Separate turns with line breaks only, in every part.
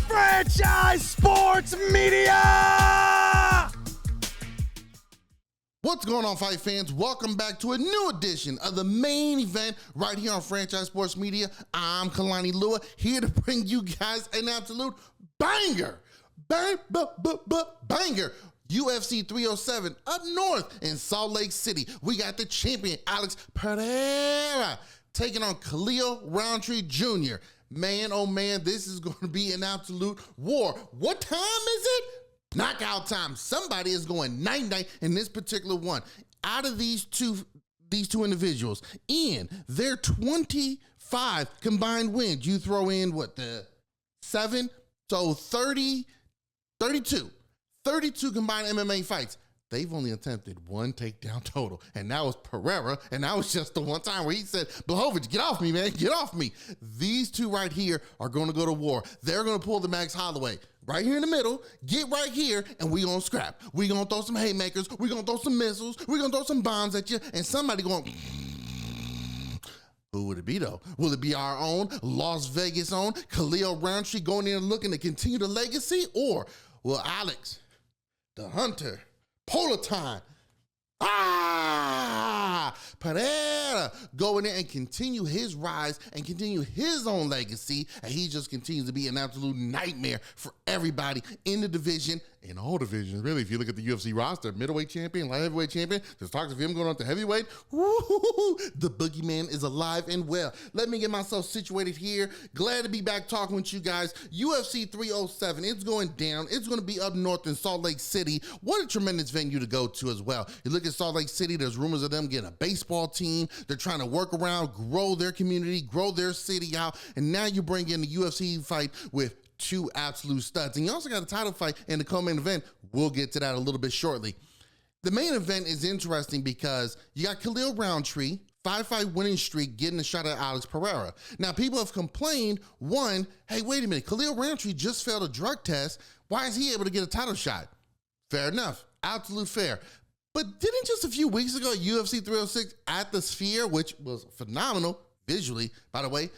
Franchise Sports Media!
What's going on, fight fans? Welcome back to a new edition of the main event right here on Franchise Sports Media. I'm Kalani here to bring you guys an absolute banger. Banger. UFC 307 up north in Salt Lake City. We got the champion, Alex Pereira, taking on Khalil Rountree Jr. Man, oh man, this is going to be an absolute war. What time is it? Knockout time. Somebody is going night-night in this particular one. Out of these two individuals, in their 25 combined wins, you throw in what, the 7? So 32 combined MMA fights. They've only attempted one takedown total, and that was Pereira, and that was just the one time where he said, Blachowicz, get off me, man, get off me. These two right here are going to go to war. They're going to pull the Max Holloway right here in the middle, get right here, and we going to scrap. We going to throw some haymakers, we going to throw some missiles, we going to throw some bombs at you, and somebody going, who would it be though? Will it be our own, Las Vegas own, Khalil Rountree going in and looking to continue the legacy, or will Alex, the Hunter, Polaton, Pereira go in there and continue his rise and continue his own legacy, and he just continues to be an absolute nightmare for everybody in the division, in all divisions, really. If you look at the UFC roster, middleweight champion, light heavyweight champion, there's talks of him going on to heavyweight. Woo-hoo-hoo-hoo. The boogeyman is alive and well. Let me get myself situated here. Glad to be back talking with you guys. UFC 307, it's going down. It's going to be up north in Salt Lake City. What a tremendous venue to go to as well. You look at Salt Lake City, there's rumors of them getting a baseball team. They're trying to work around, grow their community, grow their city out, and now you bring in the UFC fight with two absolute studs. And you also got a title fight in the co-main event. We'll get to that a little bit shortly. The main event is interesting because you got Khalil Rountree, 5-fight winning streak, getting a shot at Alex Pereira. Now, people have complained, one, hey, wait a minute, Khalil Rountree just failed a drug test. Why is he able to get a title shot? Fair enough. Absolute fair. But didn't just a few weeks ago, UFC 306 at the Sphere, which was phenomenal visually, by the way,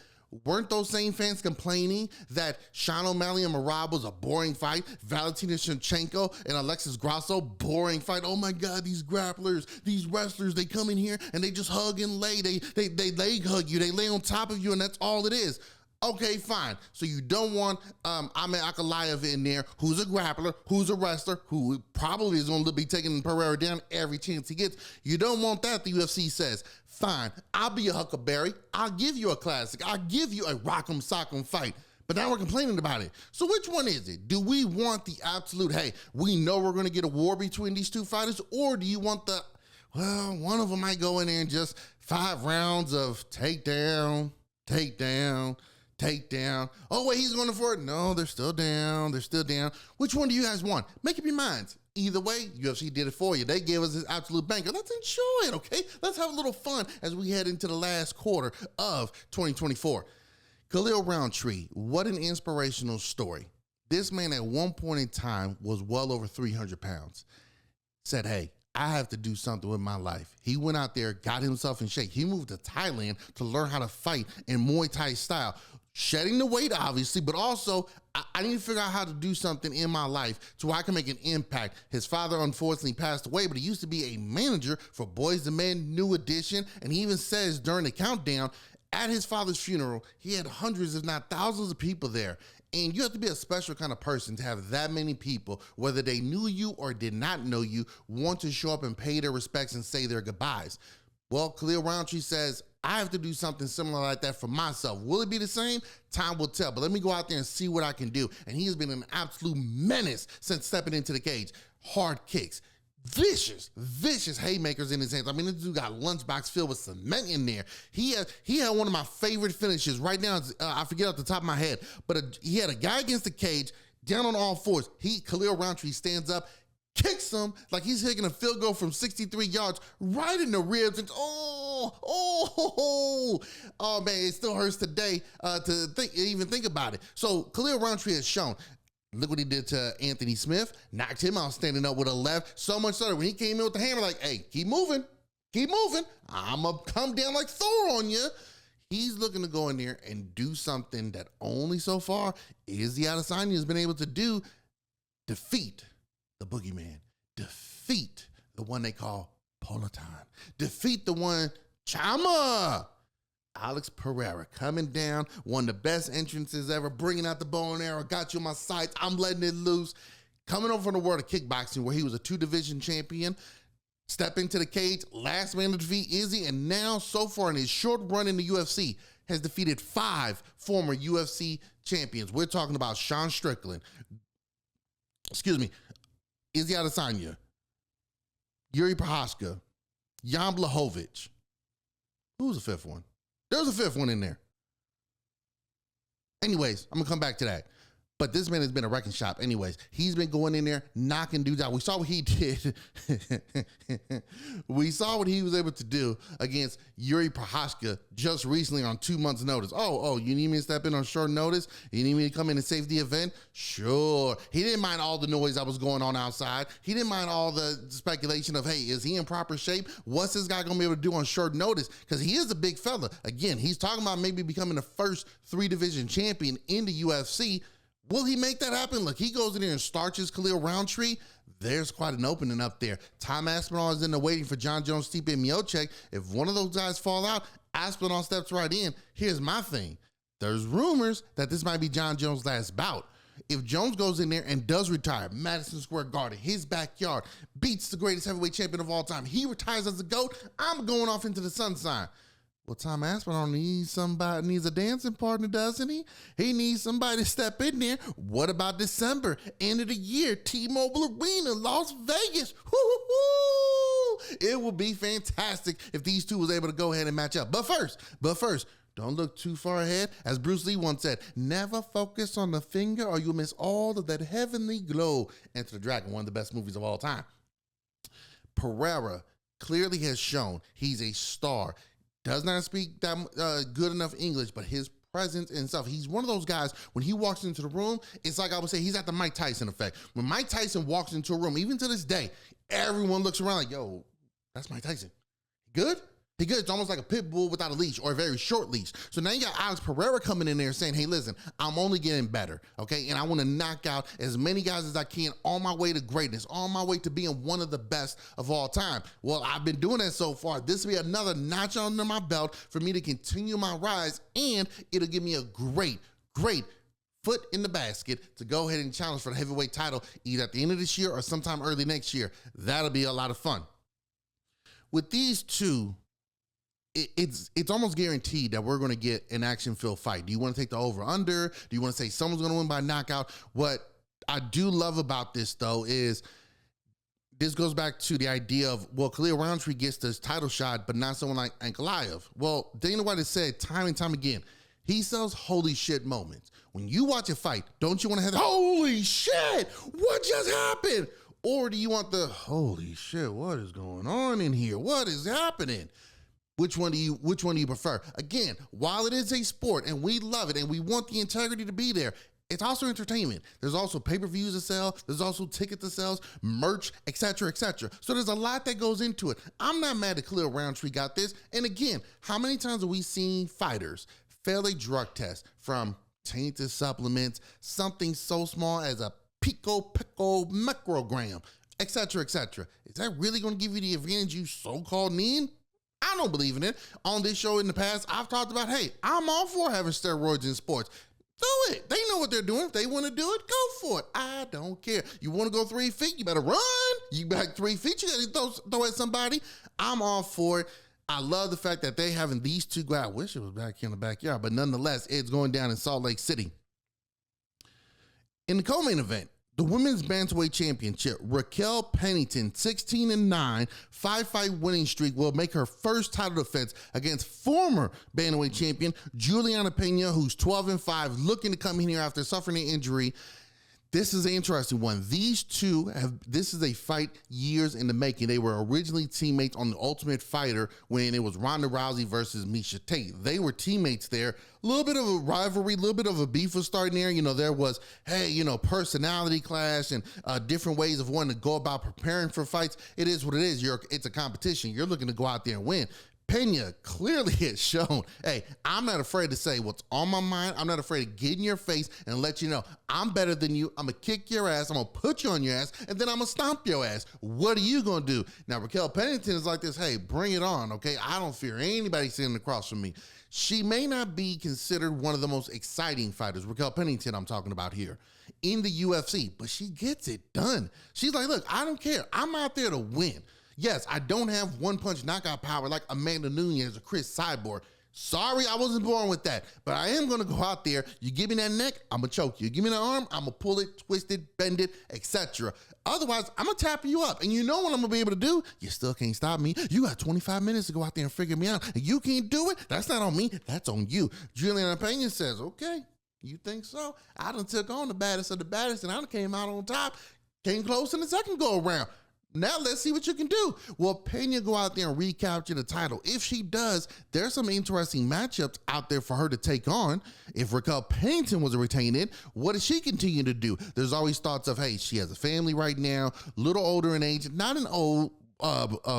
weren't those same fans complaining that Sean O'Malley and Marab was a boring fight? Valentina Shevchenko and Alexis Grasso, boring fight. Oh my God, these grapplers, these wrestlers, they come in here and they just hug and lay. They leg hug you. They lay on top of you, and that's all it is. Okay, fine. So you don't want Ahmed Ankalaev in there, who's a grappler, who's a wrestler, who probably is going to be taking Pereira down every chance he gets. You don't want that, the UFC says. Fine, I'll be a Huckleberry. I'll give you a classic. I'll give you a rock'em sock'em fight. But now we're complaining about it. So which one is it? Do we want the absolute, hey, we know we're going to get a war between these two fighters, or do you want the, well, one of them might go in there and just 5 rounds of takedown. Oh, wait, he's going for it. No, they're still down. Which one do you guys want? Make up your minds. Either way, UFC did it for you. They gave us this absolute banker. Let's enjoy it, okay? Let's have a little fun as we head into the last quarter of 2024. Khalil Rountree, what an inspirational story. This man at one point in time was well over 300 pounds. Said, hey, I have to do something with my life. He went out there, got himself in shape. He moved to Thailand to learn how to fight in Muay Thai style. Shedding the weight, obviously, but also I need to figure out how to do something in my life so I can make an impact. His father unfortunately passed away, but he used to be a manager for Boys II Men, New Edition, and he even says during the countdown, at his father's funeral, he had hundreds, if not thousands of people there. And you have to be a special kind of person to have that many people, whether they knew you or did not know you, want to show up and pay their respects and say their goodbyes. Well, Khalil Rountree says, I have to do something similar like that for myself. Will it be the same? Time will tell, but let me go out there and see what I can do. And he has been an absolute menace since stepping into the cage. Hard kicks, vicious haymakers in his hands. I mean, this dude got a lunchbox filled with cement in there. He had one of my favorite finishes right now. I forget off the top of my head, but he had a guy against the cage, down on all fours. Khalil Rountree stands up, kicks him like he's taking a field goal from 63 yards right in the ribs, and oh man, it still hurts today to even think about it. So Khalil Rountree has shown Look what he did to Anthony Smith. Knocked him out standing up with a left. So much so that when he came in with the hammer, like, hey, keep moving. Keep moving. I'm going to come down like Thor on you. He's looking to go in there and do something that only so far Izzy Adesanya has been able to do. Defeat the boogeyman. Defeat the one they call Peloton. Defeat the one, Chama. Alex Pereira coming down, one of the best entrances ever, bringing out the bow and arrow, got you on my sights, I'm letting it loose. Coming over from the world of kickboxing where he was a 2-division champion, step into the cage, last man to defeat Izzy, and now so far in his short run in the UFC, has defeated 5 former UFC champions. We're talking about Sean Strickland, Izzy Adesanya, Yuri Prochazka, Jan Blachowicz. Who's the 5th one? There's a 5th one in there. Anyways, I'm going to come back to that. But this man has been a wrecking shop. Anyways, he's been going in there, knocking dudes out. We saw what he did. We saw what he was able to do against Yuri Prochazka just recently on 2 months' notice. Oh, you need me to step in on short notice? You need me to come in and save the event? Sure. He didn't mind all the noise that was going on outside. He didn't mind all the speculation of, hey, is he in proper shape? What's this guy going to be able to do on short notice? Because he is a big fella. Again, he's talking about maybe becoming the first 3-division champion in the UFC. Will he make that happen? Look, he goes in there and starches Khalil Rountree. There's quite an opening up there. Tom Aspinall is in there waiting for John Jones, Stipe Miocic. If one of those guys fall out, Aspinall steps right in. Here's my thing. There's rumors that this might be John Jones' last bout. If Jones goes in there and does retire, Madison Square Garden, his backyard, beats the greatest heavyweight champion of all time, he retires as a GOAT, I'm going off into the sunshine. Well, Tom Aspinall needs a dancing partner, doesn't he? He needs somebody to step in there. What about December, end of the year, T-Mobile Arena, Las Vegas? Woo-hoo-hoo! It would be fantastic if these two was able to go ahead and match up. But first, don't look too far ahead. As Bruce Lee once said, never focus on the finger or you'll miss all of that heavenly glow. Enter the Dragon, one of the best movies of all time. Pereira clearly has shown he's a star. Does not speak that good enough English, but his presence and stuff. He's one of those guys, when he walks into the room, it's like I would say he's at the Mike Tyson effect. When Mike Tyson walks into a room, even to this day, everyone looks around like, yo, that's Mike Tyson. Good? He good. It's almost like a pit bull without a leash or a very short leash. So now you got Alex Pereira coming in there saying, hey, listen, I'm only getting better, okay? And I want to knock out as many guys as I can on my way to greatness, on my way to being one of the best of all time. Well, I've been doing that so far. This will be another notch under my belt for me to continue my rise, and it'll give me a great foot in the basket to go ahead and challenge for the heavyweight title either at the end of this year or sometime early next year. That'll be a lot of fun. With these two, it's almost guaranteed that we're going to get an action-filled fight. Do you want to take the over-under? Do you want to say someone's going to win by knockout? What I do love about this, though, is this goes back to the idea of, well, Khalil Rountree gets this title shot, but not someone like Ankalaev. Well, Dana White has said time and time again, he sells holy shit moments. When you watch a fight, don't you want to have the, holy shit, what just happened? Or do you want the, holy shit, what is going on in here? What is happening? Which one do you prefer? Again, while it is a sport and we love it and we want the integrity to be there, it's also entertainment. There's also pay-per-views to sell. There's also ticket to sales, merch, etc., etc. So there's a lot that goes into it. I'm not mad that Khalil Rountree got this. And again, how many times have we seen fighters fail a drug test from tainted supplements, something so small as a microgram, etc., etc.? Is that really going to give you the advantage you so-called need? I don't believe in it. On this show in the past, I've talked about, hey, I'm all for having steroids in sports. Do it. They know what they're doing. If they want to do it, go for it. I don't care. You want to go 3 feet, you better run. You back 3 feet, you got to throw at somebody. I'm all for it. I love the fact that they having these two guys. I wish it was back here in the backyard, but nonetheless, it's going down in Salt Lake City. In the co-main event, the Women's Bantamweight Championship, Raquel Pennington, 16-9, 5-fight winning streak, will make her first title defense against former Bantamweight champion Juliana Pena, who's 12-5, looking to come in here after suffering an injury. This is an interesting one. These two this is a fight years in the making. They were originally teammates on The Ultimate Fighter when it was Ronda Rousey versus Miesha Tate. They were teammates there. A little bit of a rivalry, a little bit of a beef was starting there. There was, personality clash and different ways of wanting to go about preparing for fights. It is what it is. It's a competition. You're looking to go out there and win. Pena clearly has shown, hey, I'm not afraid to say what's on my mind. I'm not afraid to get in your face and let you know I'm better than you. I'm going to kick your ass. I'm going to put you on your ass, and then I'm going to stomp your ass. What are you going to do? Now, Raquel Pennington is like this, hey, bring it on, okay? I don't fear anybody sitting across from me. She may not be considered one of the most exciting fighters, Raquel Pennington I'm talking about here, in the UFC, but she gets it done. She's like, look, I don't care. I'm out there to win. Yes, I don't have one-punch knockout power like Amanda Nunes or Chris Cyborg. Sorry, I wasn't born with that. But I am going to go out there. You give me that neck, I'm going to choke you. You give me that arm, I'm going to pull it, twist it, bend it, etc. Otherwise, I'm going to tap you up. And you know what I'm going to be able to do? You still can't stop me. You got 25 minutes to go out there and figure me out. And you can't do it? That's not on me. That's on you. Juliana Pena says, okay, you think so? I done took on the baddest of the baddest, and I done came out on top. Came close in the second go around. Now let's see what you can do. Will Pena go out there and recapture the title? If she does, there's some interesting matchups out there for her to take on. If Raquel Pennington was to retain it, what does she continue to do? There's always thoughts of, hey, she has a family right now, a little older in age, not an old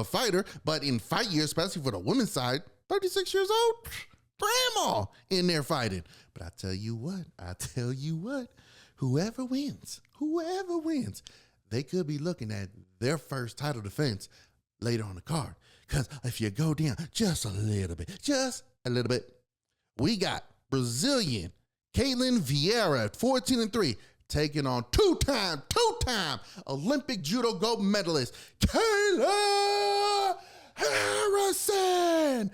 fighter, but in fight years, especially for the women's side, 36 years old, grandma in there fighting. But I tell you what, whoever wins, they could be looking at their first title defense later on the card. Because if you go down just a little bit, we got Brazilian Ketlen Vieira at 14-3, taking on two-time Olympic judo gold medalist Kayla Harrison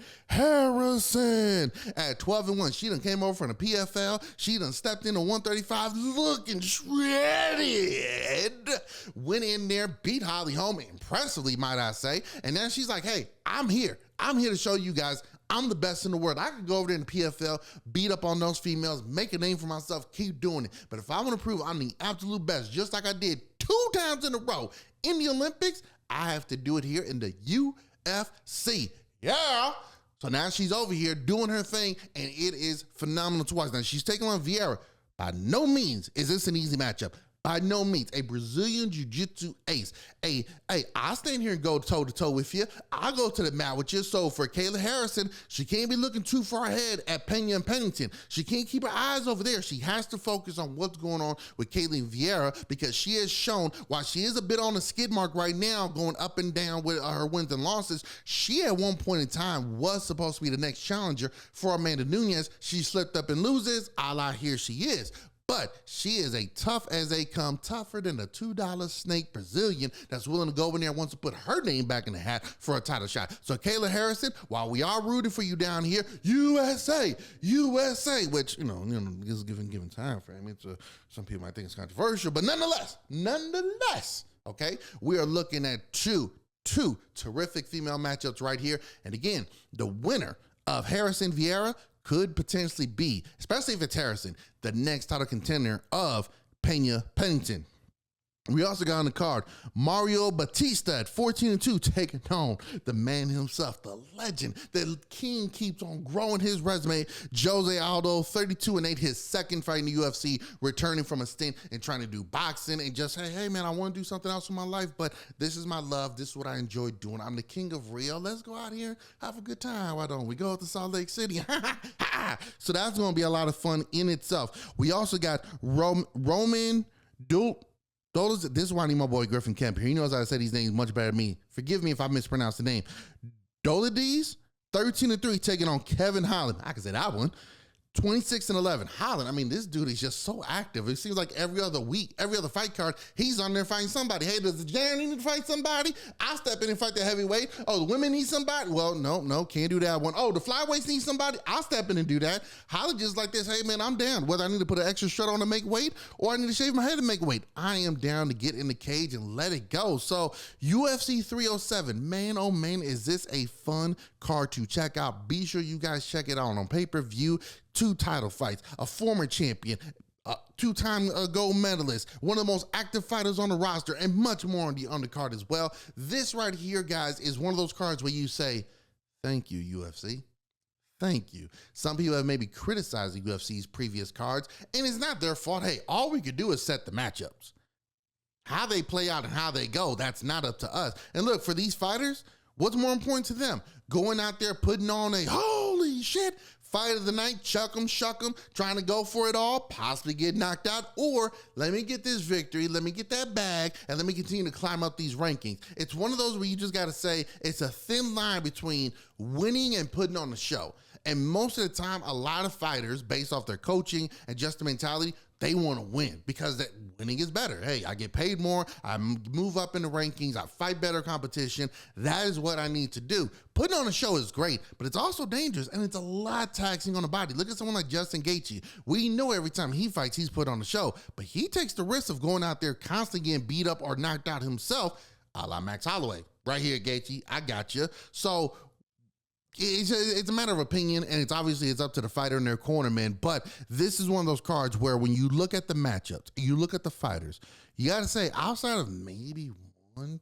at 12-1. She done came over from the PFL. She done stepped into 135 looking shredded. Went in there, beat Holly Holm impressively, might I say. And now she's like, hey, I'm here. I'm here to show you guys I'm the best in the world. I could go over there in the PFL, beat up on those females, make a name for myself, keep doing it. But if I want to prove I'm the absolute best, just like I did 2 times in a row in the Olympics, I have to do it here in the UFC. Yeah. So now she's over here doing her thing, and it is phenomenal to watch. Now she's taking on Vieira. By no means is this an easy matchup. By no means. A Brazilian jiu-jitsu ace. I'll stand here and go toe-to-toe with you. I'll go to the mat with you. So for Kayla Harrison, she can't be looking too far ahead at Pena and Pennington. She can't keep her eyes over there. She has to focus on what's going on with Ketlen Vieira, because she has shown, while she is a bit on the skid mark right now, going up and down with her wins and losses, she at one point in time was supposed to be the next challenger for Amanda Nunes. She slipped up and loses, a la here she is. But she is a tough as they come, tougher than a $2 snake Brazilian that's willing to go in there and wants to put her name back in the hat for a title shot. So Kayla Harrison, while we are rooting for you down here, USA, which, is given time frame. Some people might think it's controversial, but nonetheless, okay, we are looking at two terrific female matchups right here. And again, the winner of Harrison Vieira could potentially be, especially if it's Harrison, the next title contender of Pena Pennington. We also got on the card Mario Batista at 14-2, taking on the man himself, the legend. The king keeps on growing his resume. Jose Aldo, 32-8, his second fight in the UFC, returning from a stint and trying to do boxing and just, hey man, I want to do something else in my life, but this is my love. This is what I enjoy doing. I'm the king of Rio. Let's go out here, have a good time. Why don't we go to Salt Lake City? So that's going to be a lot of fun in itself. We also got Roman this is why I need my boy Griffin Kemp here. He knows how to say these names much better than me. Forgive me if I mispronounce the name. Dolides, 13-3, taking on Kevin Holland. I can say that one. 26-11. Holland, this dude is just so active. It seems like every other week, every other fight card, he's on there fighting somebody. Hey, does the Giant need to fight somebody? I'll step in and fight the heavyweight. Oh, the women need somebody? Well, no, can't do that one. Oh, the flyweights need somebody? I'll step in and do that. Holland just like this, hey man, I'm down. Whether I need to put an extra strut on to make weight or I need to shave my head to make weight, I am down to get in the cage and let it go. So UFC 307, man, oh man, is this a fun card to check out. Be sure you guys check it out on pay-per-view. 2 title fights, a former champion, two-time gold medalist, one of the most active fighters on the roster, and much more on the undercard as well. This right here, guys, is one of those cards where you say, thank you, UFC. Thank you. Some people have maybe criticized the UFC's previous cards, and it's not their fault. Hey, all we could do is set the matchups. How they play out and how they go, that's not up to us. And look, for these fighters, what's more important to them? Going out there, putting on a holy shit fight of the night, chuck them, shuck them, trying to go for it all, possibly get knocked out, or let me get this victory, let me get that bag, and let me continue to climb up these rankings. It's one of those where you just got to say it's a thin line between winning and putting on the show. And most of the time, a lot of fighters, based off their coaching and just the mentality, they want to win because that winning is better. Hey, I get paid more, I move up in the rankings, I fight better competition. That is what I need to do. Putting on a show is great, but it's also dangerous and it's a lot taxing on the body. Look at someone like Justin Gaethje. We know every time he fights, he's put on a show, but he takes the risk of going out there constantly getting beat up or knocked out himself, a la Max Holloway. Right here, Gaethje, I got you. So it's a matter of opinion, and it's up to the fighter and their cornerman. But this is one of those cards where when you look at the matchups, you look at the fighters, you got to say outside of maybe 1,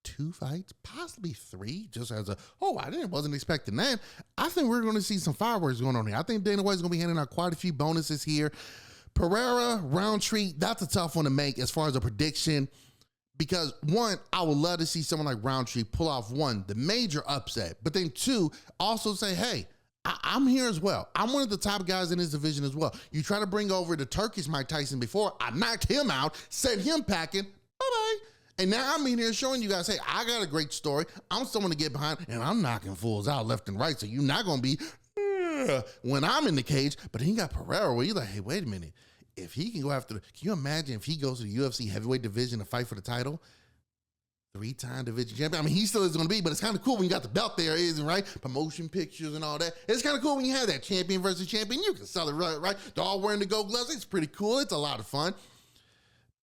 2 fights, possibly 3, just as wasn't expecting that. I think we're going to see some fireworks going on here. I think Dana White's going to be handing out quite a few bonuses here. Pereira, Roundtree, that's a tough one to make as far as a prediction. Because one, I would love to see someone like Roundtree pull off one, the major upset, but then two, also say, hey, I'm here as well. I'm one of the top guys in this division as well. You try to bring over the Turkish Mike Tyson before, I knocked him out, sent him packing, bye-bye. And now I'm in here showing you guys, hey, I got a great story. I'm someone to get behind, and I'm knocking fools out left and right, so you're not going to be when I'm in the cage. But then you got Pereira where you're like, hey, wait a minute. If he can go after can you imagine if he goes to the UFC heavyweight division to fight for the title? 3-time division champion. I mean, he still is going to be, but it's kind of cool when you got the belt there, isn't it, right? Promotion pictures and all that. It's kind of cool when you have that champion versus champion. You can sell it right? They're all wearing the gold gloves. It's pretty cool. It's a lot of fun.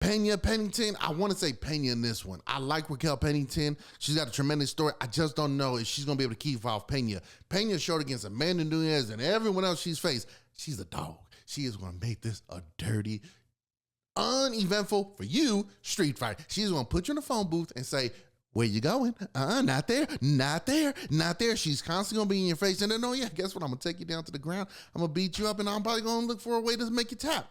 Pennington, I want to say Pena in this one. I like Raquel Pennington. She's got a tremendous story. I just don't know if she's going to be able to keep off Pena. Pena showed against Amanda Nunes and everyone else she's faced. She's a dog. She is going to make this a dirty, uneventful for you street fight. She's going to put you in the phone booth and say, where you going? Not there, not there, not there. She's constantly going to be in your face. And then, oh yeah, guess what? I'm going to take you down to the ground. I'm going to beat you up, and I'm probably going to look for a way to make you tap.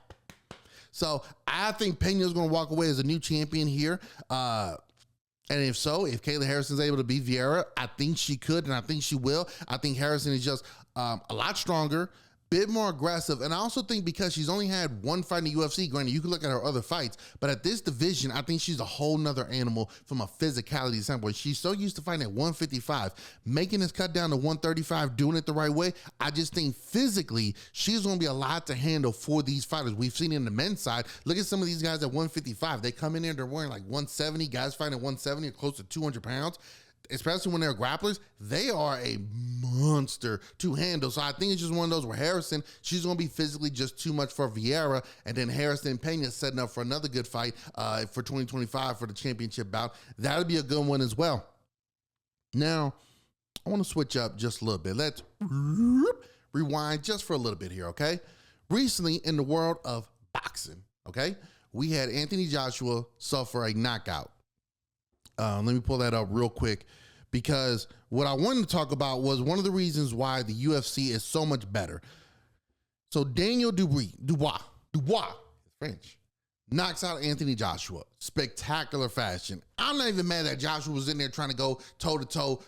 So I think Pena's going to walk away as a new champion here. And if so, if Kayla Harrison's able to beat Vieira, I think she could, and I think she will. I think Harrison is just a lot stronger, bit more aggressive, and I also think because she's only had one fight in the UFC, granted, you can look at her other fights, but at this division, I think she's a whole nother animal from a physicality standpoint. She's so used to fighting at 155, making this cut down to 135, doing it the right way. I just think physically, she's going to be a lot to handle for these fighters. We've seen it in the men's side. Look at some of these guys at 155. They come in there, they're wearing like 170, guys fighting at 170 or close to 200 pounds. Especially when they're grapplers, they are a monster to handle. So I think it's just one of those where Harrison, she's going to be physically just too much for Vieira, and then Harrison and Pena setting up for another good fight for 2025 for the championship bout. That'll be a good one as well. Now, I want to switch up just a little bit. Let's rewind just for a little bit here, okay? Recently, in the world of boxing, okay, we had Anthony Joshua suffer a knockout. Let me pull that up real quick, because what I wanted to talk about was one of the reasons why the UFC is so much better. So Daniel Dubois, French, knocks out Anthony Joshua. Spectacular fashion. I'm not even mad that Joshua was in there trying to go toe-to-toe,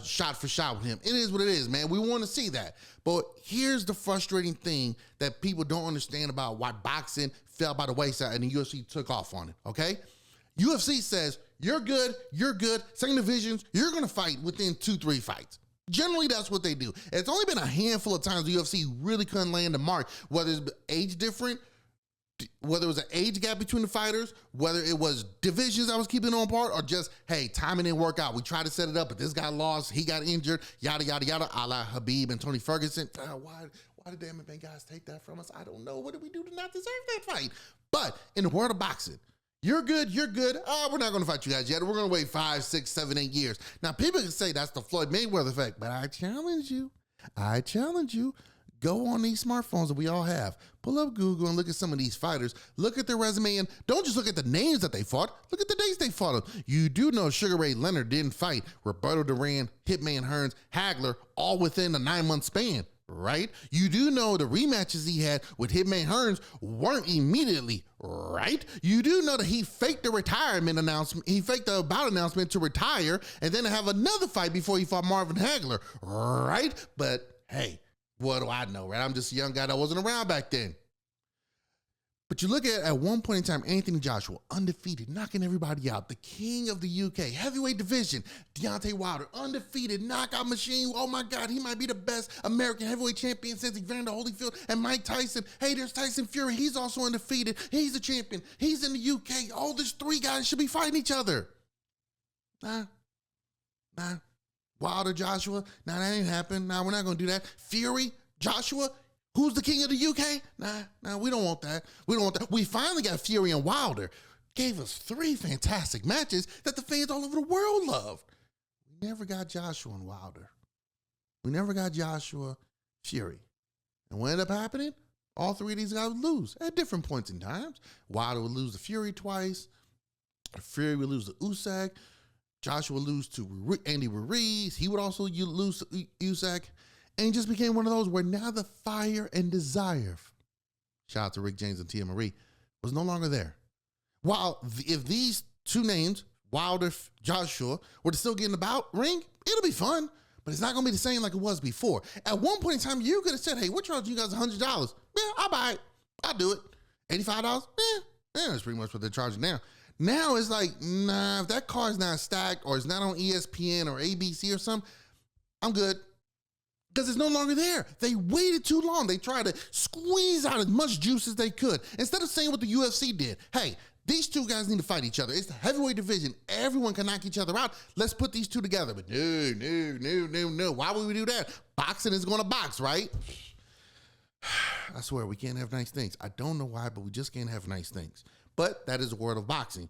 shot for shot with him. It is what it is, man. We want to see that. But here's the frustrating thing that people don't understand about why boxing fell by the wayside and the UFC took off on it, okay? UFC says, you're good, same divisions, you're going to fight within 2-3 fights. Generally, that's what they do. It's only been a handful of times the UFC really couldn't land the mark, whether it's age different, whether it was an age gap between the fighters, whether it was divisions that was keeping them apart, or just, hey, timing didn't work out. We tried to set it up, but this guy lost, he got injured, yada, yada, yada, a la Habib and Tony Ferguson. Why did the MMA guys take that from us? I don't know. What did we do to not deserve that fight? But in the world of boxing, you're good. We're not going to fight you guys yet. We're going to wait 5, 6, 7, 8 years. Now, people can say that's the Floyd Mayweather effect, but I challenge you. Go on these smartphones that we all have. Pull up Google and look at some of these fighters. Look at their resume and don't just look at the names that they fought. Look at the dates they fought them. You do know Sugar Ray Leonard didn't fight Roberto Duran, Hitman Hearns, Hagler, all within a 9-month span, right? You do know the rematches he had with Hitman Hearns weren't immediately, right? You do know that he faked the retirement announcement. He faked the bout announcement to retire and then have another fight before he fought Marvin Hagler, right? But hey, what do I know, right? I'm just a young guy that wasn't around back then. But you look at one point in time, Anthony Joshua, undefeated, knocking everybody out. The king of the UK, heavyweight division, Deontay Wilder, undefeated, knockout machine. Oh my God, he might be the best American heavyweight champion since Evander Holyfield and Mike Tyson. Hey, there's Tyson Fury. He's also undefeated. He's a champion. He's in the UK. All these three guys should be fighting each other. Nah. Wilder, Joshua, nah, that ain't happen. Nah, we're not going to do that. Fury, Joshua, who's the king of the UK? Nah, we don't want that. We finally got Fury and Wilder. Gave us 3 fantastic matches that the fans all over the world loved. We never got Joshua and Wilder. We never got Joshua, Fury. And what ended up happening? All 3 of these guys would lose at different points in time. Wilder would lose to Fury twice. Fury would lose to Usyk. Joshua would lose to Andy Ruiz. He would also lose to Usyk. And it just became one of those where now the fire and desire, shout out to Rick James and Tia Marie, was no longer there. While if these 2 names, Wilder, Joshua, were to still get in the bout ring, it'll be fun, but it's not going to be the same like it was before. At one point in time, you could have said, hey, we're charging you guys $100. Yeah, I'll buy it. I'll do it. $85? Yeah, that's pretty much what they're charging now. Now it's like, nah, if that card's not stacked or it's not on ESPN or ABC or something, I'm good. Because it's no longer there. They waited too long. They tried to squeeze out as much juice as they could. Instead of saying what the UFC did, hey, these 2 guys need to fight each other. It's the heavyweight division. Everyone can knock each other out. Let's put these 2 together. But no. Why would we do that? Boxing is going to box, right? I swear, we can't have nice things. I don't know why, but we just can't have nice things. But that is the world of boxing.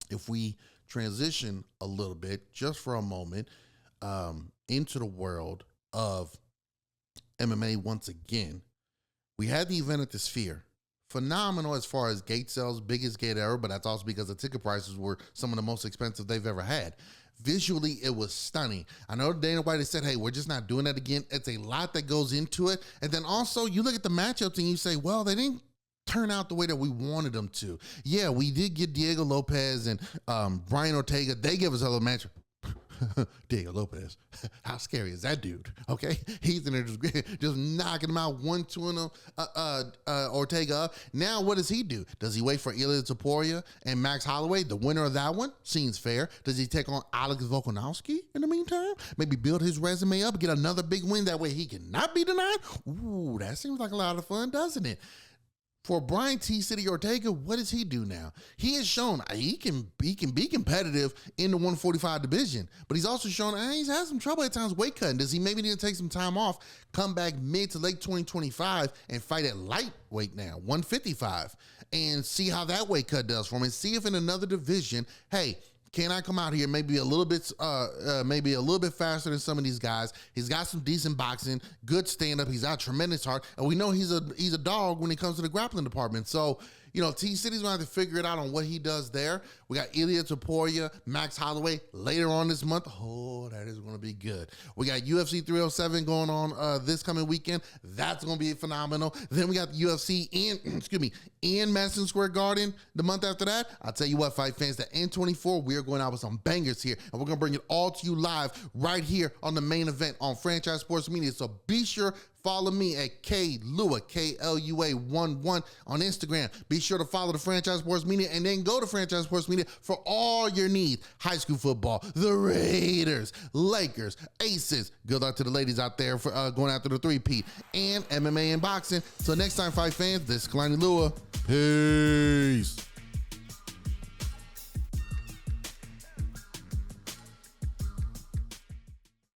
If we transition a little bit, just for a moment, into the world of MMA once again, we had the event at the Sphere. Phenomenal as far as gate sales, biggest gate ever, but that's also because the ticket prices were some of the most expensive they've ever had. Visually, it was stunning. I know Dana White has said, hey, we're just not doing that again. It's a lot that goes into it. And then also, you look at the matchups and you say, well, they didn't turn out the way that we wanted them to. Yeah, we did get Diego Lopez and Brian Ortega. They gave us a little match. Diego Lopez, how scary is that dude? Okay, he's in there just knocking him out, 1-2 Ortega up. Now what does he do? Does he wait for Ilya Topuria and Max Holloway, the winner of that one? Seems fair. Does he take on Alex Volkanovski in the meantime? Maybe build his resume up, get another big win, that way he cannot be denied? Ooh, that seems like a lot of fun, doesn't it? For Brian T. City Ortega, what does he do now? He has shown he can be competitive in the 145 division, but he's also shown he's had some trouble at times weight cutting. Does he maybe need to take some time off, come back mid to late 2025 and fight at lightweight now, 155, and see how that weight cut does for him and see if in another division, hey, can I come out here maybe a little bit faster than some of these guys? He's got some decent boxing, good stand-up. He's got tremendous heart, and we know he's a dog when it comes to the grappling department. So, you know, T-City's going to have to figure it out on what he does there. We got Ilya Topuria, Max Holloway later on this month. Oh, that is going to be good. We got UFC 307 going on this coming weekend. That's going to be phenomenal. Then we got the UFC in Madison Square Garden the month after that. I'll tell you what, fight fans, the N24, we are going out with some bangers here, and we're going to bring it all to you live right here on the main event on Franchise Sports Media. So be sure, follow me at KLUA, KLUA11 on Instagram. Be sure to follow the Franchise Sports Media and then go to Franchise Sports Media for all your needs. High school football, the Raiders, Lakers, Aces. Good luck to the ladies out there for going after the 3-peat, and MMA and boxing. So next time, fight fans, this is Kalani Lua. Peace.